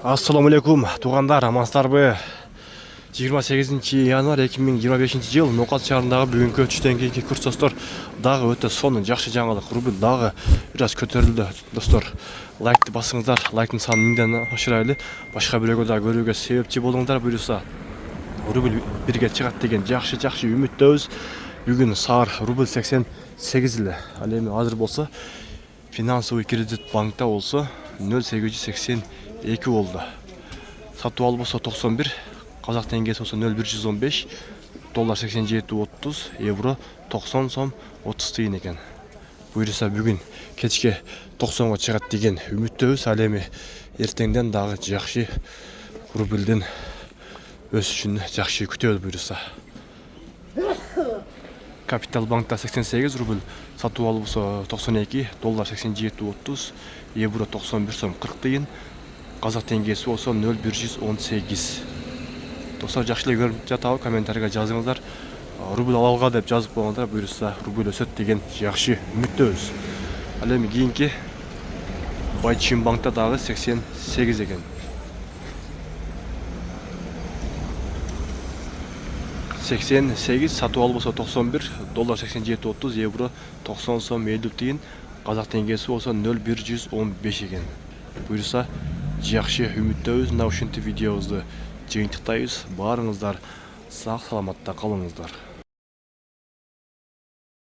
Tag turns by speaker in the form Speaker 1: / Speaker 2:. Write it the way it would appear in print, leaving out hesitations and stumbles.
Speaker 1: Ассаламу алейкум, туғандар, амансыздарбы? 28 январь 2025 жыл Ноқат шаарындағы бүгінгі түштен кейінгі курстастар дағы өте соны жақсы жаңалық. Рубль дағы біраз көтерілді, достар. Лайкты басыңыздар, лайктың санын мыңдан ашырайлы. Башқа біреуге да көруге себепчі болыңдар бұйырса. Рубль бірге шығады деген жақсы үміттеуіз. Бүгін саар рубль 88 лі. Ал эми азыр болса финансовый кредит банкта болса 0,882 болды. Сатып алып болса 91, қазақ теңгесі болса 0,115, доллар 87.30, евро 90 сом 30 тиын екен. Бұйырса бүгін кешке 90-ға шығады деген үміттеуіз. Ал эми ертеңден дағы жақсы рубльден өсішін жақсы күтеді бұйырса. Капитал банкта 88 рубль, сатып алып болса 92, доллар 87.30, евро 91 сом 40 тиын. Қазақ теңгесі болса 0,118. Достар, жақшылай көріп жатауы, комментарийға жазыңыздар. Рубль алауға деп жазып болғандар, бұйырса рубль өсет деген жақшы үміттеуіз. Ал эми кейінгі Байчин банкта дағы 88 екен. 88, сатып алып болса 91, доллар 87.30, евро 90 сом 50 тиын. Қазақ теңгесі болса 0,115 екен. Бұйырса жақсы үміттеуіз. Мына ушинтип видеобузду жыйынтыктайбыз. Барыңыздар сак саламатта калыңыздар.